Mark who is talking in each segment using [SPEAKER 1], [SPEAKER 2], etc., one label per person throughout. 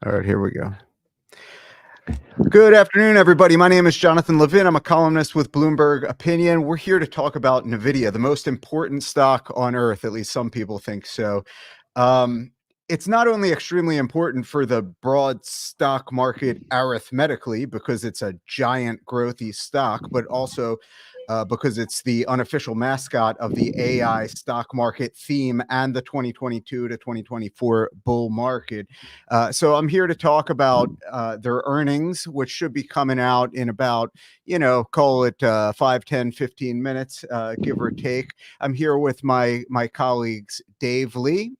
[SPEAKER 1] All right, here we go. Good afternoon, everybody. My name is Jonathan Levin. I'm a columnist with Bloomberg Opinion. We're here to talk about Nvidia, the most important stock on earth. At least some people think so. It's not only extremely important for the broad stock market arithmetically because it's a giant growthy stock, but also because it's the unofficial mascot of the AI stock market theme and the 2022 to 2024 bull market. So I'm here to talk about their earnings, which should be coming out in about, call it 5, 10, 15 minutes, give or take. I'm here with my colleagues, Dave Lee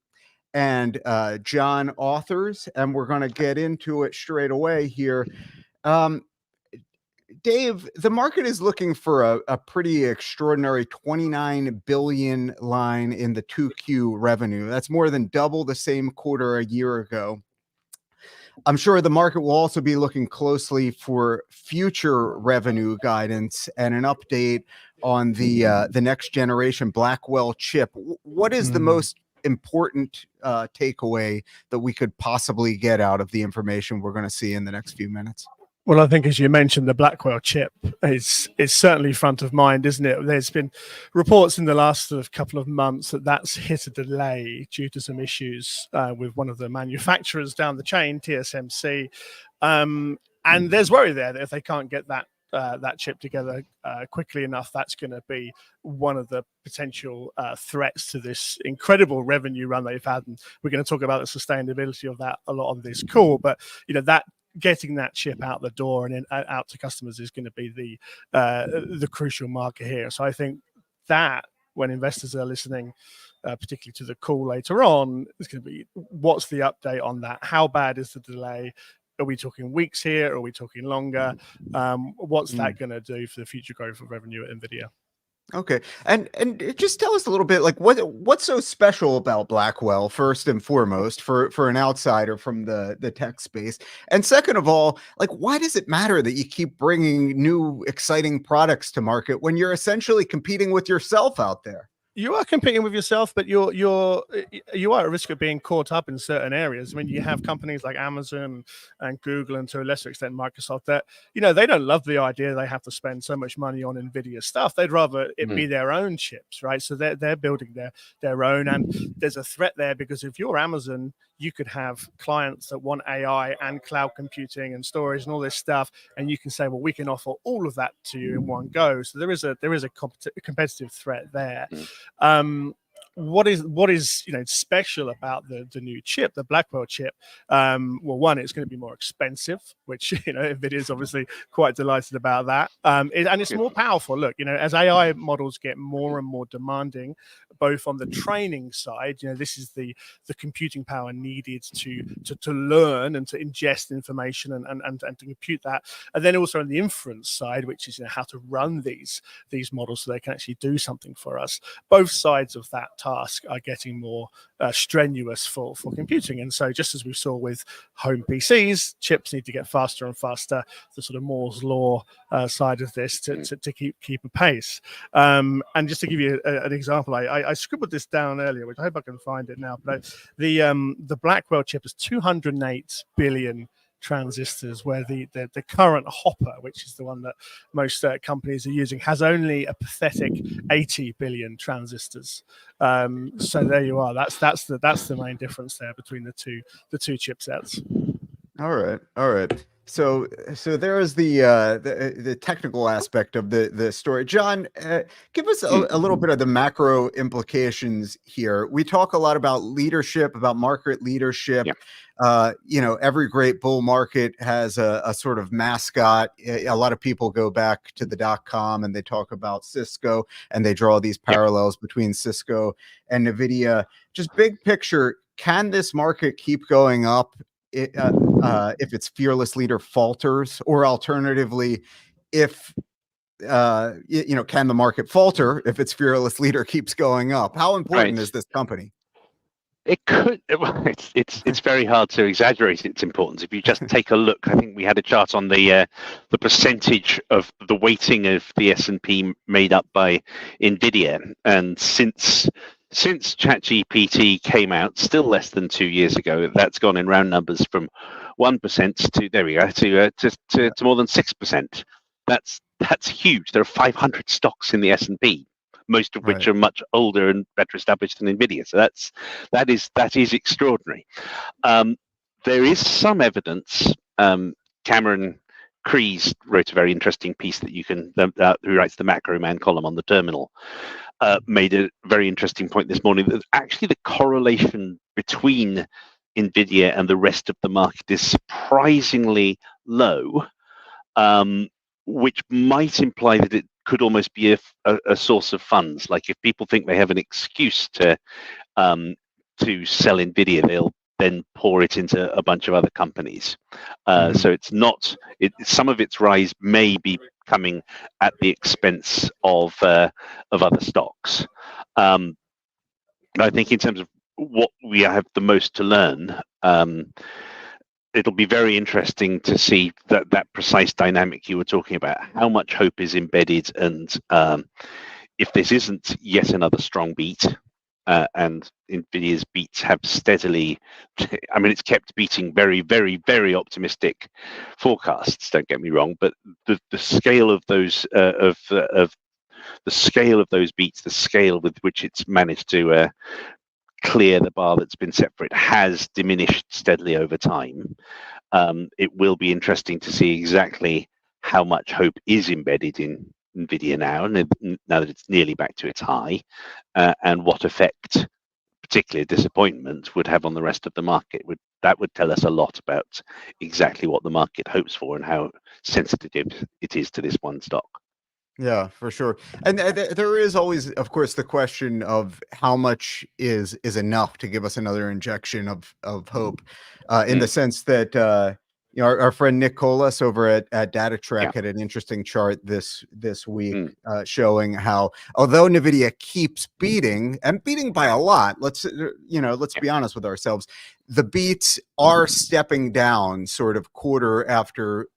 [SPEAKER 1] and John Authors, and we're going to get into it straight away here. Dave, the market is looking for a pretty extraordinary 29 billion line in the 2Q revenue. That's more than double the same quarter a year ago. I'm sure the market will also be looking closely for future revenue guidance and an update on the next generation Blackwell chip. What is the most important takeaway that we could possibly get out of the information we're going to see in the next few minutes?
[SPEAKER 2] Well, I think, as you mentioned, the Blackwell chip is certainly front of mind, isn't it? There's been reports in the last couple of months that that's hit a delay due to some issues with one of the manufacturers down the chain, TSMC. And there's worry there that if they can't get that chip together quickly enough, that's going to be one of the potential threats to this incredible revenue run they've had. And we're going to talk about the sustainability of that a lot on this call. But, that getting that chip out the door and out to customers is going to be the crucial marker here. So I think that when investors are listening, particularly to the call later on, it's going to be, what's the update on that? How bad is the delay? Are we talking weeks here? Are we talking longer? What's that going to do for the future growth of revenue at Nvidia?
[SPEAKER 1] Okay, and just tell us a little bit, like what's so special about Blackwell, first and foremost, for an outsider from the tech space, and second of all, like why does it matter that you keep bringing new exciting products to market when you're essentially competing with yourself out there?
[SPEAKER 2] You are competing with yourself, but you are at risk of being caught up in certain areas. I mean, you have companies like Amazon and Google, and to a lesser extent Microsoft, that they don't love the idea they have to spend so much money on Nvidia stuff. They'd rather it be their own chips, right? So they're building their own, and there's a threat there because if you're Amazon, you could have clients that want AI and cloud computing and storage and all this stuff, and you can say, well, we can offer all of that to you in one go. So there is a competitive threat there. What is special about the new chip, the Blackwell chip? Well, one, it's going to be more expensive, which Nvidia is obviously quite delighted about that. And it's more powerful. Look, as AI models get more and more demanding, both on the training side, this is the computing power needed to learn and to ingest information and to compute that, and then also on the inference side, which is how to run these models so they can actually do something for us. Both sides of that task are getting more strenuous for computing, and so just as we saw with home PCs, chips need to get faster and faster. The sort of Moore's law side of this to keep a pace. And just to give you an example, I scribbled this down earlier, which I hope I can find it now. But the Blackwell chip is 208 billion transistors, where the current Hopper, which is the one that most companies are using, has only a pathetic 80 billion transistors. So there you are. That's the main difference there between the two chipsets.
[SPEAKER 1] All right. So there is the technical aspect of the story. John, give us a little bit of the macro implications here. We talk a lot about leadership, about market leadership. Every great bull market has a sort of mascot. A lot of people go back to the .com and they talk about Cisco, and they draw these parallels between Cisco and Nvidia. Just big picture, can this market keep going up if its fearless leader falters, or alternatively, if can the market falter if its fearless leader keeps going up? How important is this company?
[SPEAKER 3] It could. It's very hard to exaggerate its importance. If you just take a look, I think we had a chart on the percentage of the weighting of the S&P made up by Nvidia, and since since ChatGPT came out, still less than 2 years ago, that's gone in round numbers from 1% to there we go to more than 6%. That's huge. There are 500 stocks in the S&P, most of which
[SPEAKER 1] Right.
[SPEAKER 3] are much older and better established than Nvidia. So that is extraordinary. There is some evidence. Cameron Crees wrote a very interesting piece that you can, who writes the Macro Man column on the Terminal, made a very interesting point this morning that actually the correlation between Nvidia and the rest of the market is surprisingly low, which might imply that it could almost be a source of funds. Like if people think they have an excuse to sell Nvidia, they'll then pour it into a bunch of other companies. So it's not. Some of its rise may be coming at the expense of other stocks. I think in terms of what we have the most to learn, it'll be very interesting to see that precise dynamic you were talking about. How much hope is embedded, and if this isn't yet another strong beat, and Nvidia's beats have steadily, I mean, it's kept beating very, very, very optimistic forecasts. Don't get me wrong, but the scale of those the scale of those beats, the scale with which it's managed to clear the bar that's been set for it, has diminished steadily over time. It will be interesting to see exactly how much hope is embedded in Nvidia now that it's nearly back to its high, and what effect particularly disappointment would have on the rest of the market. That would tell us a lot about exactly what the market hopes for and how sensitive it is to this one stock.
[SPEAKER 1] Yeah, for sure. And there is always, of course, the question of how much is enough to give us another injection of hope, in the sense that our friend Nick Colas over at DataTrack had an interesting chart this week showing how, although Nvidia keeps beating by a lot, let's be honest with ourselves, the beats are stepping down sort of quarter after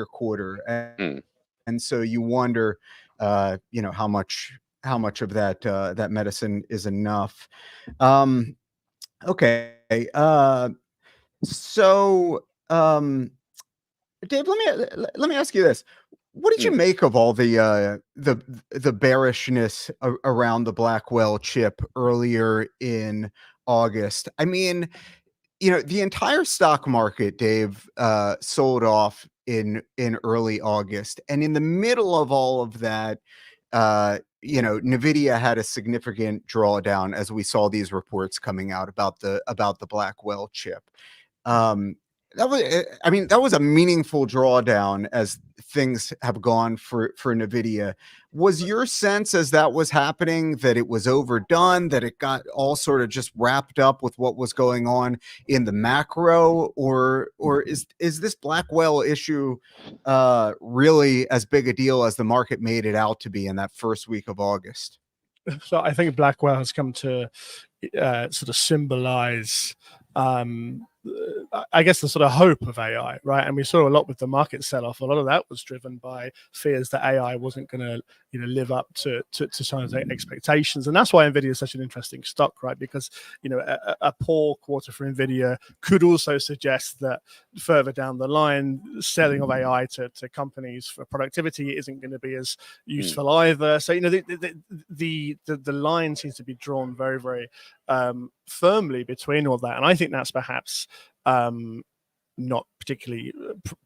[SPEAKER 1] quarter. And so you wonder, how much of that medicine is enough. Okay. So, Dave, let me ask you this: what did you make of all the bearishness around the Blackwell chip earlier in August? I mean, the entire stock market, Dave, sold off in early August, and in the middle of all of that, Nvidia had a significant drawdown as we saw these reports coming out about the Blackwell chip. That was a meaningful drawdown as things have gone for Nvidia. Was your sense as that was happening that it was overdone, that it got all sort of just wrapped up with what was going on in the macro, or is this Blackwell issue really as big a deal as the market made it out to be in that first week of August?
[SPEAKER 2] So I think Blackwell has come to sort of symbolize I guess the sort of hope of AI, right? And we saw a lot with the market sell-off. A lot of that was driven by fears that AI wasn't going to, live up to some of the expectations, and that's why Nvidia is such an interesting stock, right? Because a poor quarter for Nvidia could also suggest that further down the line, selling of AI to companies for productivity isn't going to be as useful either. So the line seems to be drawn very, very firmly between all that, and I think that's perhaps not particularly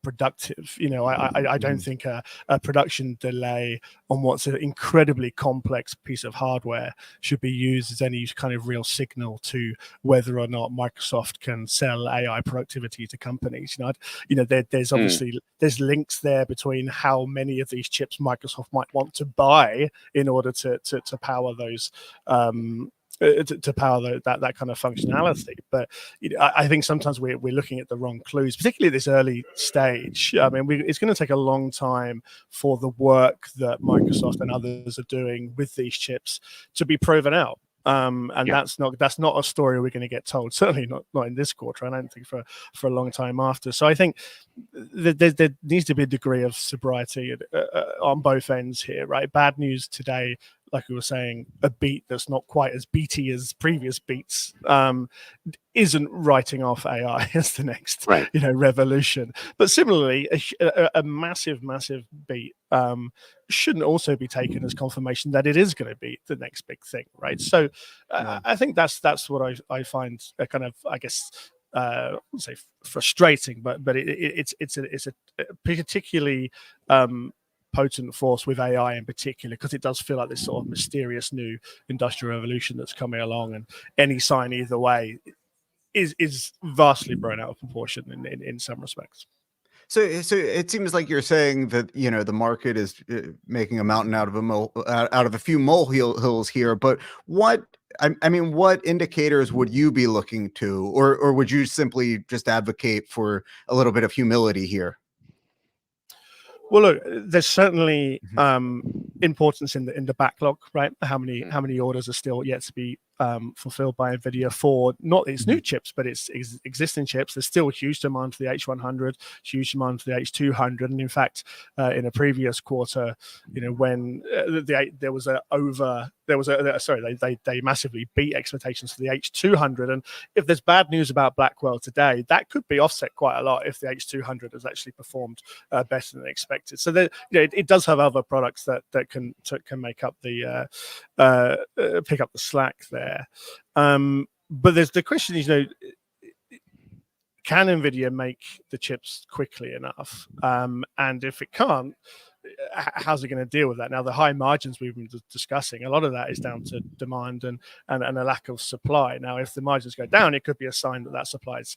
[SPEAKER 2] productive. I don't think a production delay on what's an incredibly complex piece of hardware should be used as any kind of real signal to whether or not Microsoft can sell AI productivity to companies. There's obviously there's links there between how many of these chips Microsoft might want to buy in order to power those to power that kind of functionality. But I think sometimes we're looking at the wrong clues, particularly at this early stage. I mean, it's going to take a long time for the work that Microsoft and others are doing with these chips to be proven out. And that's not a story we're going to get told. Certainly not in this quarter, and I don't think for a long time after. So I think there needs to be a degree of sobriety on both ends here, right? Bad news today like we were saying, a beat that's not quite as beaty as previous beats, isn't writing off AI as the next,
[SPEAKER 3] Right.
[SPEAKER 2] revolution. But similarly, a massive beat shouldn't also be taken as confirmation that it is going to be the next big thing, right? So I think that's what I find a kind of, I guess, I wouldn't say frustrating, but it's a particularly potent force with AI in particular, because it does feel like this sort of mysterious new industrial revolution that's coming along, and any sign either way is vastly blown out of proportion in some respects.
[SPEAKER 1] So it seems like you're saying that the market is making a mountain out of a few molehills here. But what I mean, what indicators would you be looking to, or would you simply just advocate for a little bit of humility here?
[SPEAKER 2] Well, look, there's certainly importance in the backlog, right? How many orders are still yet to be fulfilled by Nvidia for not its new chips, but its existing chips? There's still a huge demand for the H100, huge demand for the H200, and in fact, in a previous quarter, when they massively beat expectations for the H200, and if there's bad news about Blackwell today, that could be offset quite a lot if the H200 has actually performed better than expected. So it does have other products that can make up the pick up the slack there. But there's the question is, can Nvidia make the chips quickly enough? And if it can't, how's it going to deal with that? Now, the high margins we've been discussing, a lot of that is down to demand and a lack of supply. Now, if the margins go down, it could be a sign that supply's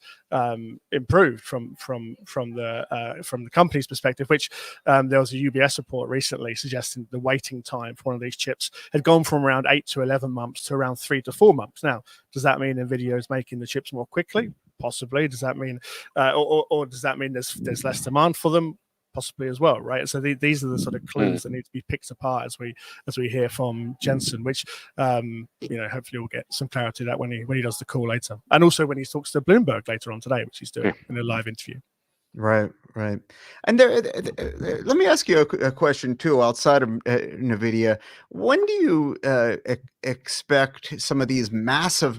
[SPEAKER 2] improved from the company's perspective. Which there was a UBS report recently suggesting the waiting time for one of these chips had gone from around 8 to 11 months to around 3 to 4 months. Now, does that mean Nvidia is making the chips more quickly? Possibly. Does that mean, or does that mean there's less demand for them? Possibly as well, right? So these are the sort of clues that need to be picked apart as we hear from Jensen, which hopefully we'll get some clarity that when he does the call later, and also when he talks to Bloomberg later on today, which he's doing in a live interview.
[SPEAKER 1] Right. And let me ask you a question too, outside of Nvidia. When do you expect some of these massive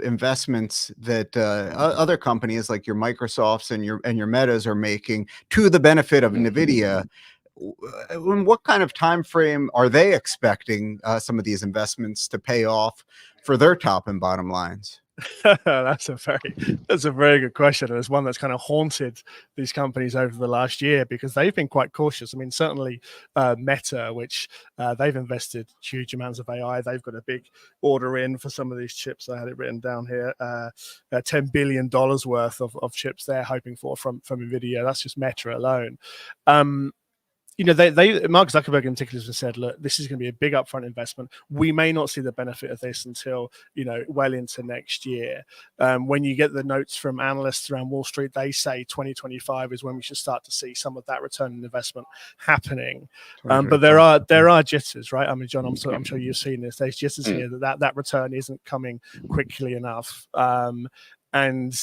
[SPEAKER 1] investments that other companies like your Microsofts and your Metas are making to the benefit of Nvidia? What kind of time frame are they expecting some of these investments to pay off for their top and bottom lines?
[SPEAKER 2] That's a very good question, and it's one that's kind of haunted these companies over the last year because they've been quite cautious. I mean, certainly Meta, which they've invested huge amounts of AI. They've got a big order in for some of these chips. I had it written down here, $10 billion worth of chips they're hoping for from Nvidia. That's just Meta alone. Mark Zuckerberg in particular has said, look, this is going to be a big upfront investment. We may not see the benefit of this until, well into next year. When you get the notes from analysts around Wall Street, they say 2025 is when we should start to see some of that return on investment happening. But there are jitters, right? I mean, John, I'm sure you've seen this. There's jitters here that return isn't coming quickly enough. And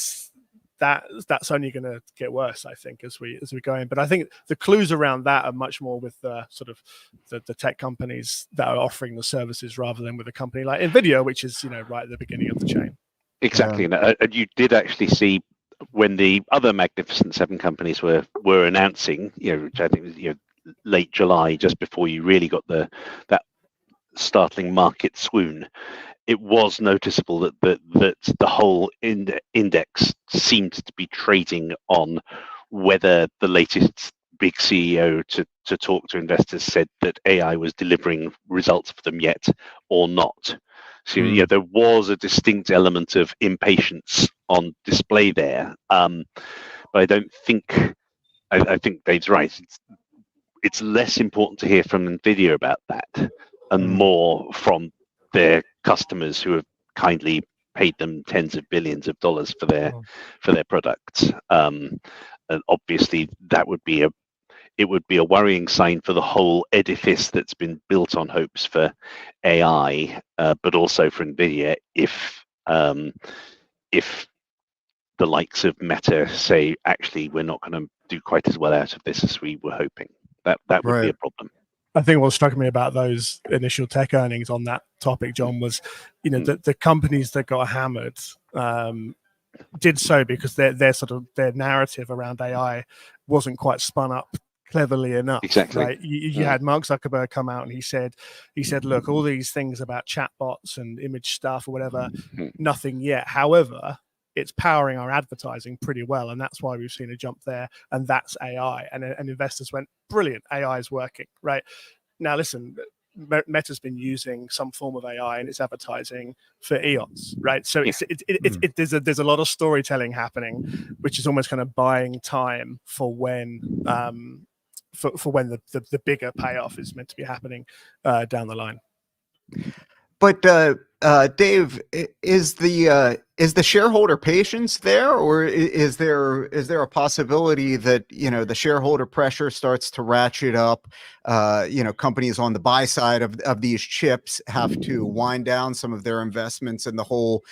[SPEAKER 2] that's only going to get worse, I think, as we go in. But I think the clues around that are much more with the sort of the tech companies that are offering the services rather than with a company like Nvidia, which is right at the beginning of the chain.
[SPEAKER 3] Exactly, and you did actually see when the other Magnificent Seven companies were announcing, which I think was late July, just before you really got that startling market swoon. It was noticeable that the whole index seemed to be trading on whether the latest big CEO to talk to investors said that AI was delivering results for them yet or not. So there was a distinct element of impatience on display there. But I don't think I think Dave's right. It's less important to hear from Nvidia about that and more from their customers who have kindly paid them tens of billions of dollars for their products. And obviously that would be a worrying sign for the whole edifice that's been built on hopes for AI, but also for Nvidia if the likes of Meta say, actually, we're not going to do quite as well out of this as we were hoping. That would be a problem.
[SPEAKER 2] I think what struck me about those initial tech earnings on that topic, John, was, the companies that got hammered did so because their narrative around AI wasn't quite spun up cleverly enough.
[SPEAKER 3] Exactly.
[SPEAKER 2] Right? You had Mark Zuckerberg come out and he said, look, all these things about chatbots and image stuff or whatever, nothing yet. However, it's powering our advertising pretty well, and that's why we've seen a jump there. And that's AI. And investors went, brilliant, AI is working. Right now, listen. Meta's been using some form of AI in its advertising for eons, right? So there's a lot of storytelling happening, which is almost kind of buying time for when for when the bigger payoff is meant to be happening down the line.
[SPEAKER 1] But Dave, is the shareholder patience there, or is there a possibility that the shareholder pressure starts to ratchet up? Companies on the buy side of these chips have to wind down some of their investments, and the whole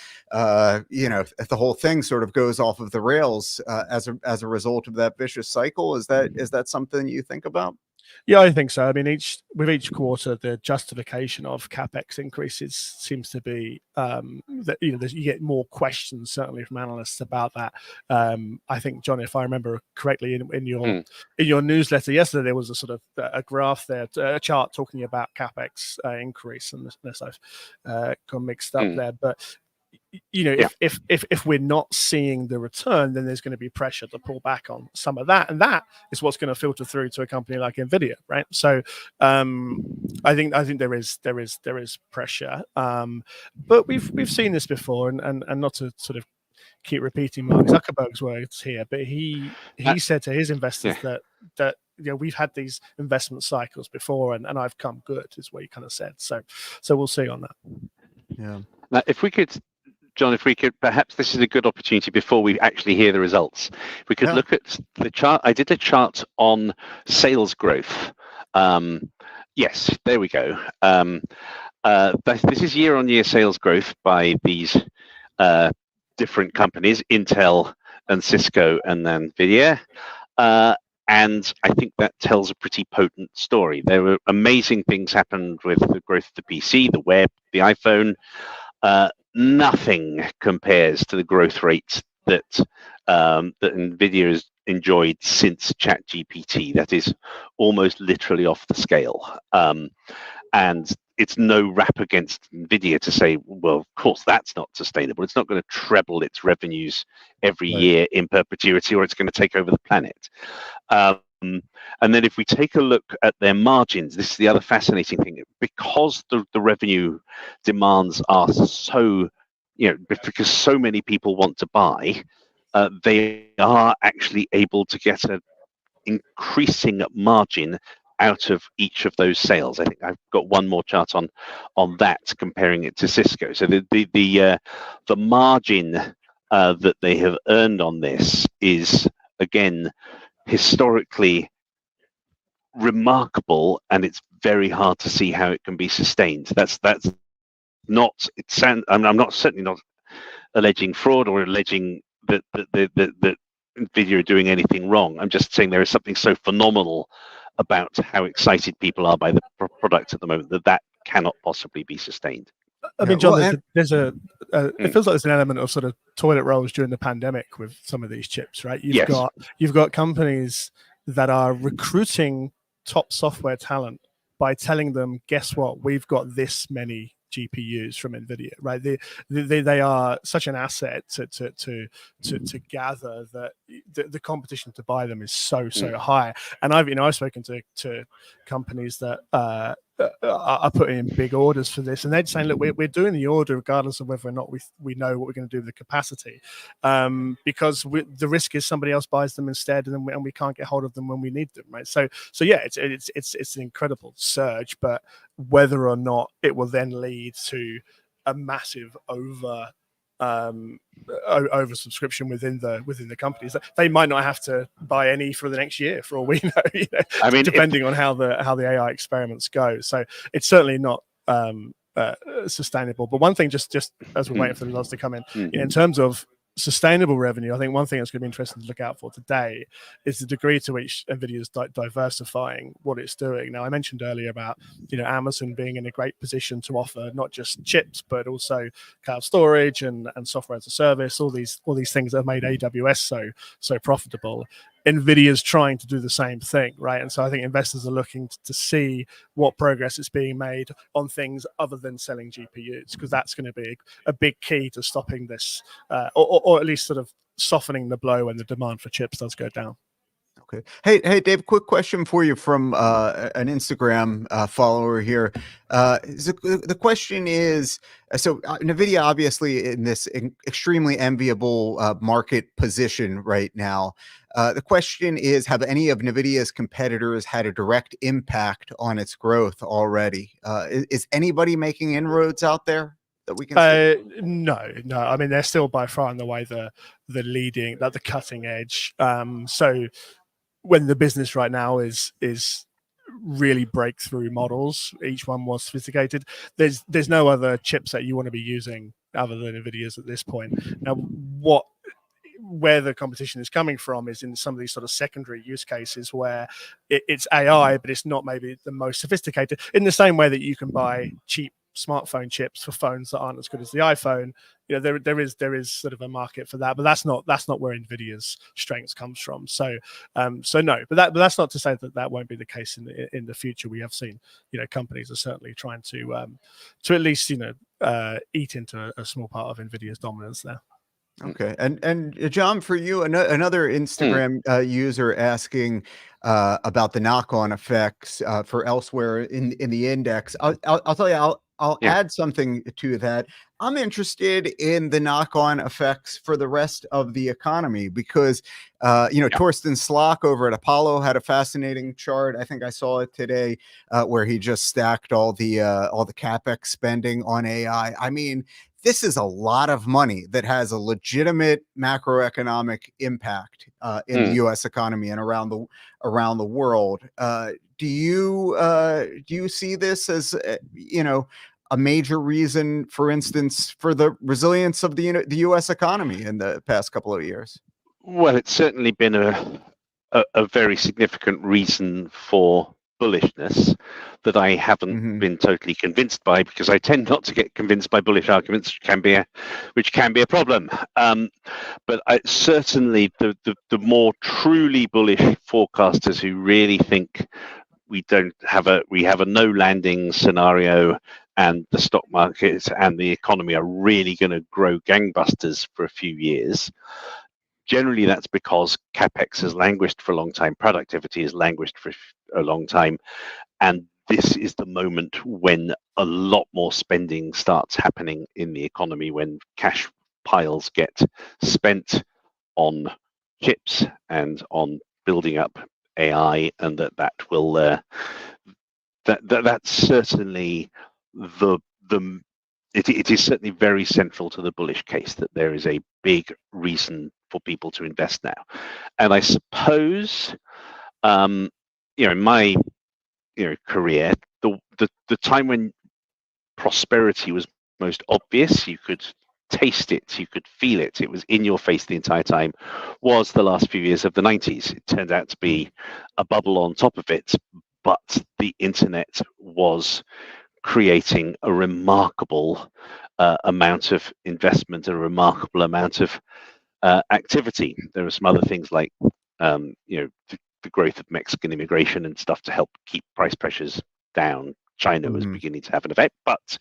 [SPEAKER 1] thing sort of goes off of the rails as a result of that vicious cycle. Is that something you think about?
[SPEAKER 2] Yeah, I think so. I mean, with each quarter, the justification of capex increases seems to be that you get more questions, certainly from analysts, about that. I think, John, if I remember correctly, in your newsletter yesterday, there was a sort of a graph there, a chart talking about capex increase, unless I've got mixed up there, but. If we're not seeing the return, then there's going to be pressure to pull back on some of that, and that is what's going to filter through to a company like Nvidia, right? So I think there is pressure, but we've seen this before, and not to sort of keep repeating Mark Zuckerberg's words here, but he said to his investors that we've had these investment cycles before, and I've come good, is what he kind of said. So we'll see on that.
[SPEAKER 1] Yeah.
[SPEAKER 3] Now, if we could, John, perhaps this is a good opportunity before we actually hear the results. If we could look at the chart. I did a chart on sales growth. Yes, there we go. This is year-on-year sales growth by these different companies, Intel and Cisco and then Nvidia. And I think that tells a pretty potent story. There were amazing things happened with the growth of the PC, the web, the iPhone. Nothing compares to the growth rates that Nvidia has enjoyed since ChatGPT. That is almost literally off the scale. And it's no rap against Nvidia to say, well, of course, that's not sustainable. It's not going to treble its revenues every year in perpetuity, or it's going to take over the planet. And then if we take a look at their margins, this is the other fascinating thing. Because the revenue demands are so, because so many people want to buy, they are actually able to get an increasing margin out of each of those sales. I think I've got one more chart on that, comparing it to Cisco. So the margin that they have earned on this is, again, historically remarkable, and it's very hard to see how it can be sustained. That's not. I'm not certainly not alleging fraud or alleging that Nvidia are doing anything wrong. I'm just saying there is something so phenomenal about how excited people are by the product at the moment that cannot possibly be sustained.
[SPEAKER 2] I mean, John, it feels like there's an element of sort of toilet rolls during the pandemic with some of these chips, right? You've got companies that are recruiting top software talent by telling them, guess what, we've got this many GPUs from Nvidia, right? They are such an asset to gather that the competition to buy them is so high. And I've spoken to companies that are putting in big orders for this, and they're saying, look, we're doing the order regardless of whether or not we know what we're going to do with the capacity, because the risk is somebody else buys them instead, and we can't get hold of them when we need them, right? So yeah, it's an incredible surge, but whether or not it will then lead to a massive over subscription within the companies, they might not have to buy any for the next year, for all we know. I mean, depending on how the AI experiments go. So it's certainly not sustainable. But one thing, just as we're waiting for the results to come in terms of sustainable revenue, I think one thing that's going to be interesting to look out for today is the degree to which Nvidia is diversifying what it's doing. Now, I mentioned earlier about Amazon being in a great position to offer not just chips but also cloud storage and software as a service, all these things that have made AWS so profitable. Nvidia's trying to do the same thing, right? And so I think investors are looking to see what progress is being made on things other than selling GPUs, because that's going to be a big key to stopping this, or at least sort of softening the blow when the demand for chips does go down.
[SPEAKER 1] Okay. Hey, Dave, quick question for you from an Instagram follower here. The question is, so Nvidia obviously in this extremely enviable market position right now. The question is, have any of Nvidia's competitors had a direct impact on its growth already? Is anybody making inroads out there that we can see?
[SPEAKER 2] No. I mean, they're still by far and away the leading, like the cutting edge. So when the business right now is really breakthrough models, each one more sophisticated, there's no other chipset you want to be using other than Nvidia's at this point. Now, where the competition is coming from is in some of these sort of secondary use cases where it's AI, but it's not maybe the most sophisticated, in the same way that you can buy cheap smartphone chips for phones that aren't as good as the iPhone. There is sort of a market for that, but that's not where Nvidia's strengths comes from. So no, but that's not to say that won't be the case in the future. We have seen companies are certainly trying to at least eat into a small part of Nvidia's dominance there.
[SPEAKER 1] Okay, and John, for you, another Instagram user asking about the knock-on effects for elsewhere in the index. I'll tell you, I'll add something to that. I'm interested in the knock-on effects for the rest of the economy because Torsten Slok over at Apollo had a fascinating chart. I think I saw it today where he just stacked all the CapEx spending on AI. I mean, this is a lot of money that has a legitimate macroeconomic impact in the U.S. economy and around the world. Do you see this as a major reason, for instance, for the resilience of the U.S. economy in the past couple of years?
[SPEAKER 3] Well, it's certainly been a very significant reason for bullishness that I haven't been totally convinced by, because I tend not to get convinced by bullish arguments, which can be a problem. But certainly the more truly bullish forecasters who really think we have a no landing scenario and the stock markets and the economy are really going to grow gangbusters for a few years. Generally, that's because CapEx has languished for a long time, productivity has languished for a long time, and this is the moment when a lot more spending starts happening in the economy, when cash piles get spent on chips and on building up AI, and that will that's certainly it is certainly very central to the bullish case that there is a big reason for people to invest now. And I suppose in my career, the time when prosperity was most obvious, you could taste it, you could feel it, it was in your face the entire time, was the last few years of the 90s. It turned out to be a bubble on top of it, but the internet was creating a remarkable amount of investment, a remarkable amount of activity. There are some other things like the growth of Mexican immigration and stuff to help keep price pressures down. China was beginning to have an effect, but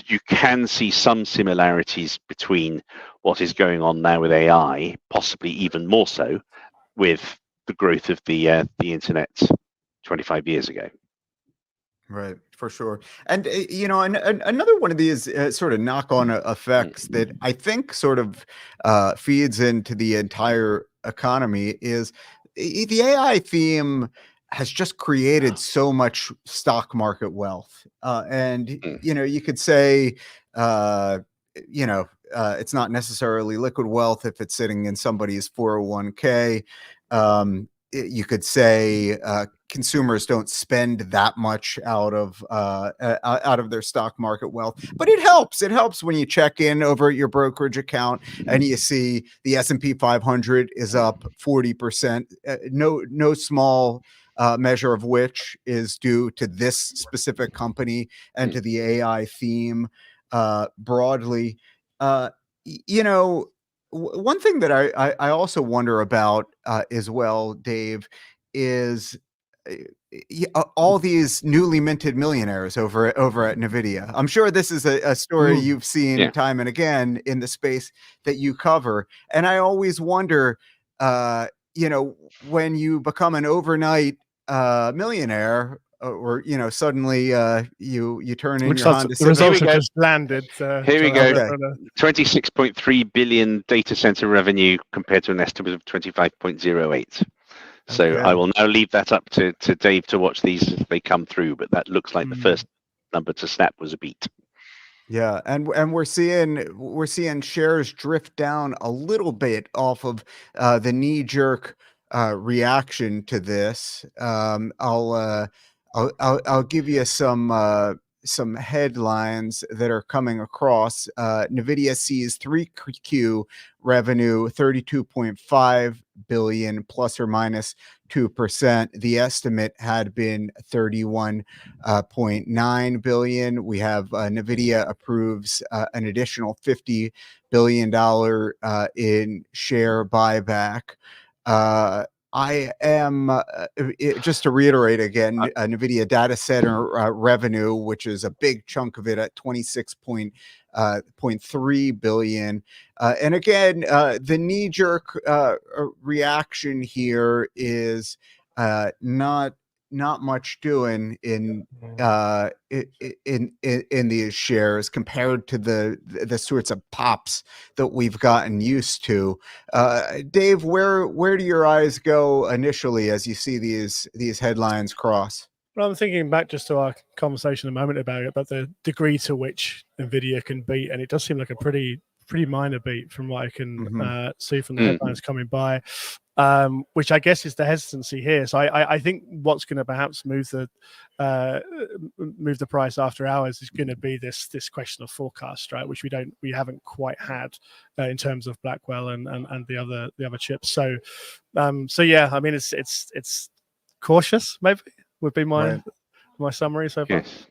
[SPEAKER 3] you can see some similarities between what is going on now with AI, possibly even more so with the growth of the internet 25 years ago.
[SPEAKER 1] Right, for sure. And another one of these sort of knock-on effects that I think sort of feeds into the entire economy is the AI theme has just created so much stock market wealth. And you could say it's not necessarily liquid wealth if it's sitting in somebody's 401k. You could say consumers don't spend that much out of their stock market wealth, but it helps. It helps when you check in over at your brokerage account and you see the S&P 500 is up 40%. No small measure of which is due to this specific company and to the AI theme broadly. You know, one thing that I also wonder about as well, Dave, is all these newly minted millionaires over at Nvidia. I'm sure this is a story you've seen time and again in the space that you cover, and I always wonder, when you become an overnight millionaire, or suddenly you turn in your Honda
[SPEAKER 2] The
[SPEAKER 1] Civic.
[SPEAKER 2] results have just landed.
[SPEAKER 3] Here we go. 26.3 billion data center revenue compared to an estimate of 25.08. So I will now leave that up to Dave to watch these as they come through, but that looks like the first number to snap was a beat.
[SPEAKER 1] Yeah, and we're seeing shares drift down a little bit off of the knee-jerk reaction to this. I'll give you some headlines that are coming across. Nvidia sees 3Q revenue 32.5 billion plus or minus 2%. The estimate had been 31.9 billion. We have Nvidia approves an additional $50 billion in share buyback. I am just to reiterate again, Nvidia data center revenue, which is a big chunk of it at 26.3 billion. And again, the knee-jerk reaction here is not much doing in these shares compared to the sorts of pops that we've gotten used to. Dave, where do your eyes go initially as you see these headlines cross?
[SPEAKER 2] Well, I'm thinking back just to our conversation a moment about the degree to which Nvidia can beat, and it does seem like a pretty minor beat from what I can see from the headlines coming by. Which I guess is the hesitancy here. So I think what's going to perhaps move the price after hours is going to be this question of forecast, right? Which we haven't quite had in terms of Blackwell and the other chips. So yeah, I mean it's cautious, maybe would be my summary so far.
[SPEAKER 3] Yes.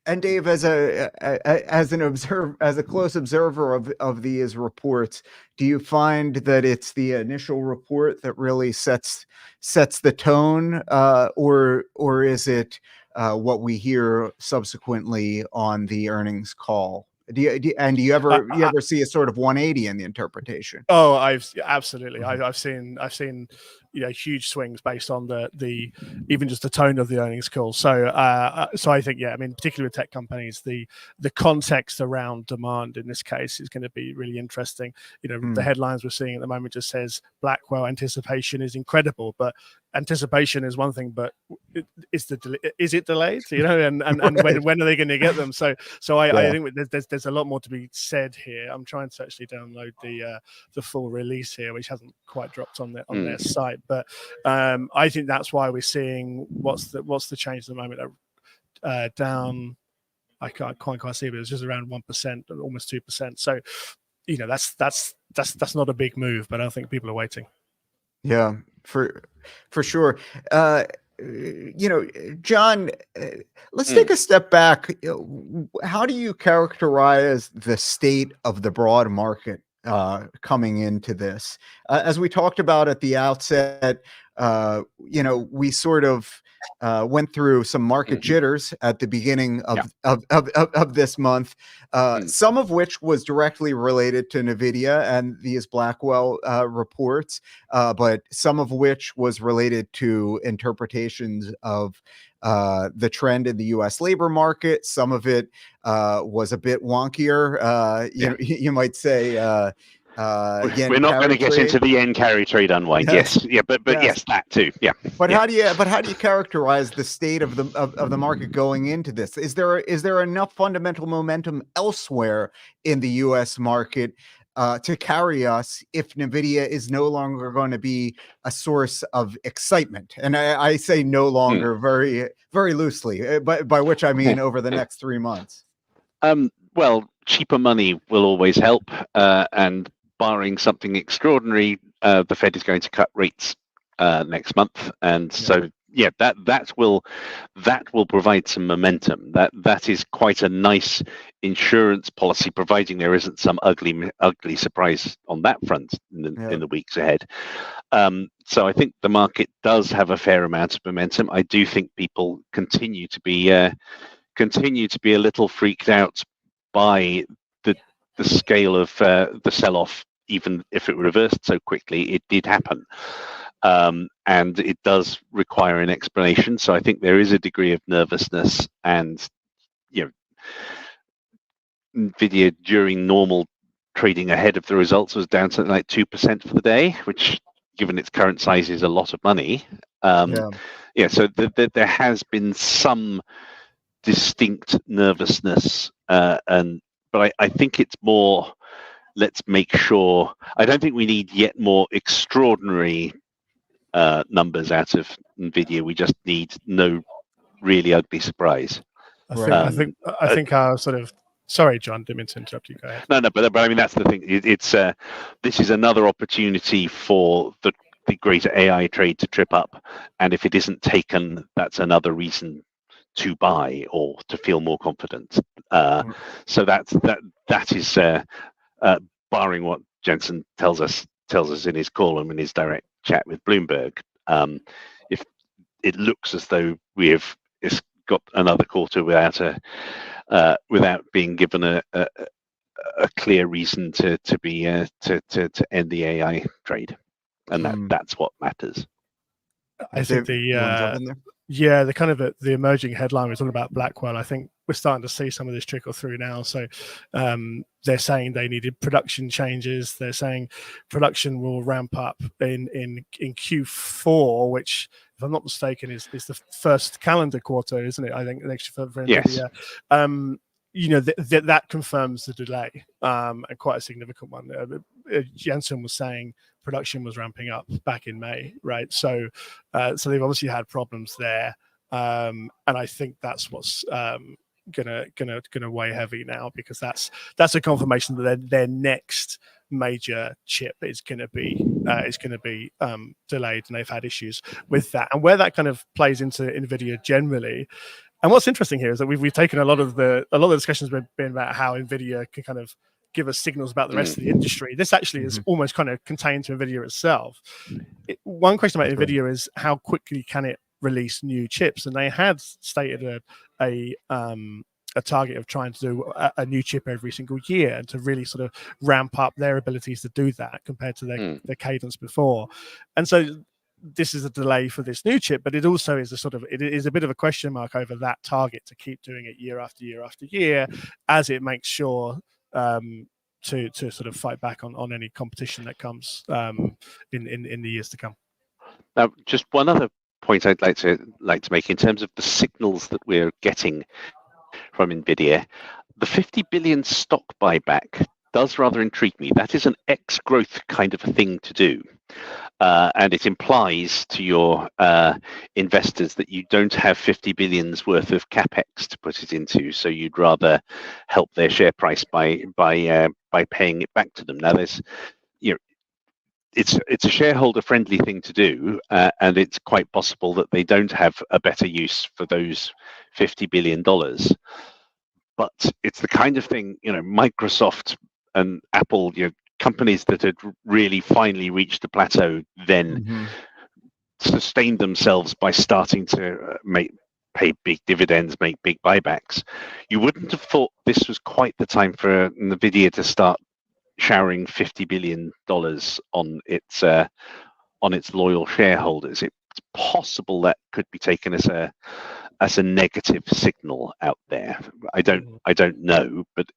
[SPEAKER 1] And Dave, as a close observer of these reports, do you find that it's the initial report that really sets the tone, or is it what we hear subsequently on the earnings call? Do you ever see a sort of 180 in the interpretation?
[SPEAKER 2] Oh, I've seen huge swings based on the even just the tone of the earnings call. So I think I mean particularly with tech companies, the context around demand in this case is going to be really interesting. The headlines we're seeing at the moment just says Blackwell anticipation is incredible, but anticipation is one thing, but is it delayed? And right. when are they going to get them? So I think there's a lot more to be said here. I'm trying to actually download the full release here, which hasn't quite dropped on their site, but I think that's why we're seeing what's the change at the moment down. I can't quite see, but it's just around 1%, almost 2%. So that's not a big move, but I think people are waiting.
[SPEAKER 1] Yeah, for sure. John, let's take a step back. How do you characterize the state of the broad market coming into this? As we talked about at the outset, we sort of went through some market jitters at the beginning of this month, some of which was directly related to Nvidia and these Blackwell reports, but some of which was related to interpretations of the trend in the U.S. labor market. Some of it was a bit wonkier, you might say.
[SPEAKER 3] We're not going to get into the yen carry trade unwind. Yes. Yes, that too. Yeah.
[SPEAKER 1] But how do you characterize the state of the market going into this? Is there enough fundamental momentum elsewhere in the U.S. market to carry us if Nvidia is no longer going to be a source of excitement. And I say no longer very, very loosely, but by which I mean over the next 3 months.
[SPEAKER 3] Well, cheaper money will always help, and barring something extraordinary, the Fed is going to cut rates next month, and so that will provide some momentum. That is quite a nice insurance policy, providing there isn't some ugly surprise on that front in the weeks ahead. So I think the market does have a fair amount of momentum. I do think people continue to be a little freaked out by the scale of the sell-off. Even if it reversed so quickly, it did happen. And it does require an explanation. So I think there is a degree of nervousness, and Nvidia during normal trading ahead of the results was down something like 2% for the day, which, given its current size, is a lot of money. So there has been some distinct nervousness, but I think it's more, let's make sure. I don't think we need yet more extraordinary numbers out of Nvidia. We just need no really ugly surprise.
[SPEAKER 2] I think our sort of, sorry, John, didn't mean to interrupt you. Go ahead.
[SPEAKER 3] No, but I mean, that's the thing. It's this is another opportunity for the greater AI trade to trip up, and if it isn't taken, that's another reason to buy or to feel more confident. So that is barring what Jensen tells us in his column in his direct chat with Bloomberg. If it looks as though we have got another quarter without being given a clear reason to end the AI trade, and that's what matters.
[SPEAKER 2] I think the kind of the emerging headline was all about Blackwell. I think we're starting to see some of this trickle through now. So they're saying they needed production changes. They're saying production will ramp up in Q4, which, if I'm not mistaken, is the first calendar quarter, isn't it? I think next for Nvidia. That confirms the delay, and quite a significant one. Jensen was saying production was ramping up back in May, right? So they've obviously had problems there, and I think that's what's gonna weigh heavy now, because that's a confirmation that their next major chip is going to be delayed, and they've had issues with that. And where that kind of plays into Nvidia generally. And what's interesting here is that we've taken a lot of the discussions have been about how Nvidia can kind of give us signals about the rest of the industry. This actually is almost kind of contained to Nvidia itself. One question about Nvidia is how quickly can it release new chips, and they had stated a target of trying to do a new chip every single year, and to really sort of ramp up their abilities to do that compared to their cadence before. And so this is a delay for this new chip, but it also is it is a bit of a question mark over that target to keep doing it year after year after year, as it makes sure to sort of fight back on any competition that comes in the years to come.
[SPEAKER 3] Now, just one other point I'd like to make in terms of the signals that we're getting from Nvidia. The 50 billion stock buyback does rather intrigue me. That is an ex-growth kind of a thing to do. And it implies to your investors that you don't have 50 billion's worth of capex to put it into, so you'd rather help their share price by paying it back to them. Now, there's it's a shareholder friendly thing to do, and it's quite possible that they don't have a better use for those $50 billion. But it's the kind of thing, Microsoft and Apple, companies that had really finally reached a plateau, then sustained themselves by starting to pay big dividends, make big buybacks. You wouldn't have thought this was quite the time for Nvidia to start showering $50 billion on its loyal shareholders. It's possible that could be taken as a negative signal out there. I don't know, but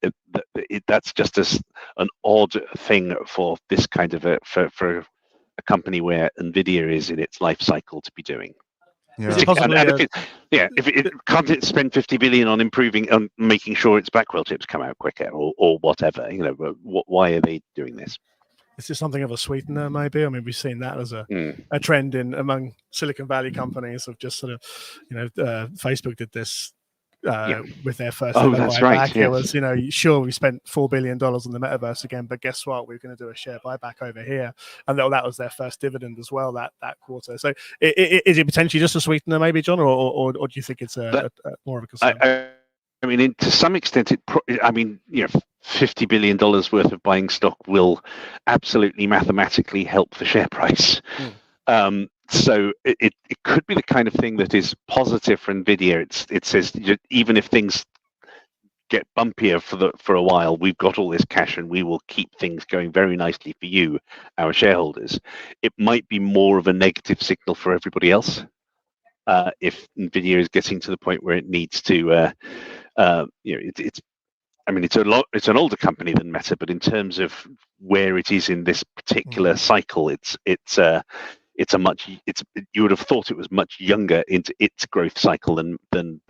[SPEAKER 3] that's just an odd thing for this kind of for a company where Nvidia is in its life cycle to be doing.
[SPEAKER 1] Yeah.
[SPEAKER 2] Is it possibly?
[SPEAKER 3] And if it can't it spend 50 billion on improving, on making sure its Blackwell chips come out quicker, or whatever? You know, why are they doing this?
[SPEAKER 2] Is this something of a sweetener, maybe? I mean, we've seen that as a trend among Silicon Valley companies of just sort of, Facebook did this with their first ever
[SPEAKER 3] that's
[SPEAKER 2] buyback.
[SPEAKER 3] right,
[SPEAKER 2] It
[SPEAKER 3] yes.
[SPEAKER 2] was, sure, we spent $4 billion on the metaverse again, but guess what? We're going to do a share buyback over here. And that was their first dividend as well that quarter. So is it potentially just a sweetener, maybe, John, or do you think it's more of a concern?
[SPEAKER 3] I mean, to some extent, $50 billion worth of buying stock will absolutely mathematically help the share price. So it could be the kind of thing that is positive for Nvidia. It says even if things get bumpier for a while, we've got all this cash and we will keep things going very nicely for you, our shareholders. It might be more of a negative signal for everybody else if Nvidia is getting to the point where it needs to. It's an older company than Meta, but in terms of where it is in this particular cycle, you would have thought it was much younger into its growth cycle than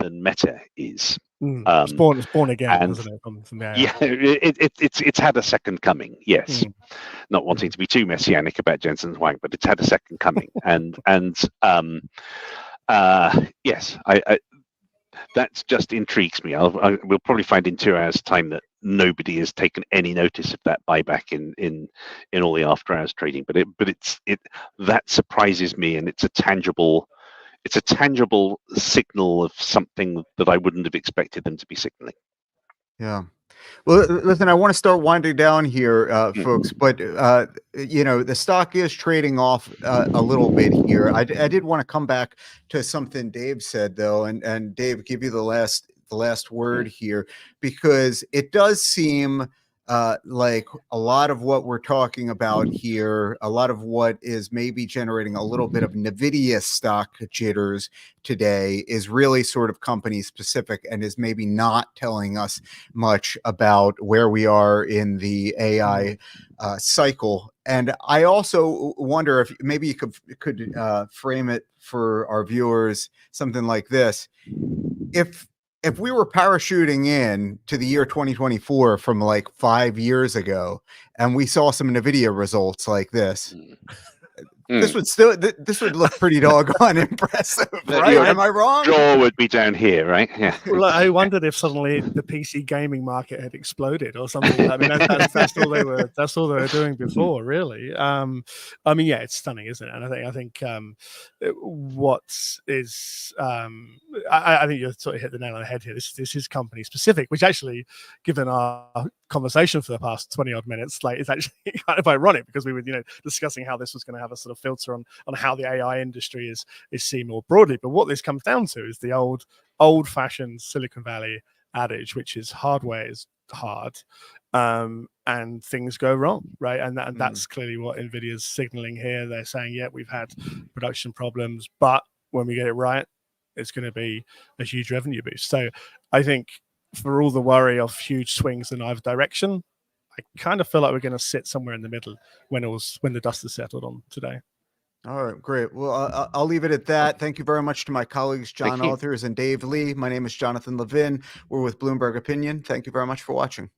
[SPEAKER 3] Meta is.
[SPEAKER 2] It's born again, isn't it? From the AI.
[SPEAKER 3] Yeah, it's had a second coming. Yes, not wanting to be too messianic about Jensen's Huang, but it's had a second coming, yes, that just intrigues me. We'll probably find in 2 hours' time that nobody has taken any notice of that buyback in all the after hours trading. But that surprises me, and it's a tangible signal of something that I wouldn't have expected them to be signaling.
[SPEAKER 1] Yeah. Well, listen, I want to start winding down here, folks, but the stock is trading off a little bit here. I did want to come back to something Dave said, though, and Dave, give you the last word here, because it does seem like a lot of what we're talking about here, a lot of what is maybe generating a little bit of Nvidia stock jitters today is really sort of company specific and is maybe not telling us much about where we are in the AI cycle. And I also wonder if maybe you could frame it for our viewers something like this. If we were parachuting in to the year 2024 from like 5 years ago, and we saw some Nvidia results like this, this would look pretty doggone impressive, right? Am I wrong?
[SPEAKER 3] Jaw would be down here, right? Yeah.
[SPEAKER 2] Well, I wondered if suddenly the PC gaming market had exploded or something. I mean, that's all they were doing before, really. Yeah, it's stunning, isn't it? And I think what is I think you sort of hit the nail on the head here. This is company specific, which actually, given our conversation for the past 20 odd minutes, like, it's actually kind of ironic because we were discussing how this was going to have a sort of filter on how the AI industry is seen more broadly. But what this comes down to is the old-fashioned Silicon Valley adage, which is hardware is hard, and things go wrong, right? And that's clearly what Nvidia's signaling here. They're saying, yeah, we've had production problems, but when we get it right, it's going to be a huge revenue boost. So I think for all the worry of huge swings in either direction, I kind of feel like we're going to sit somewhere in the middle when the dust is settled on today.
[SPEAKER 1] All right, great. Well, I'll leave it at that. Thank you very much to my colleagues, John Authors and Dave Lee. My name is Jonathan Levin. We're with Bloomberg Opinion. Thank you very much for watching.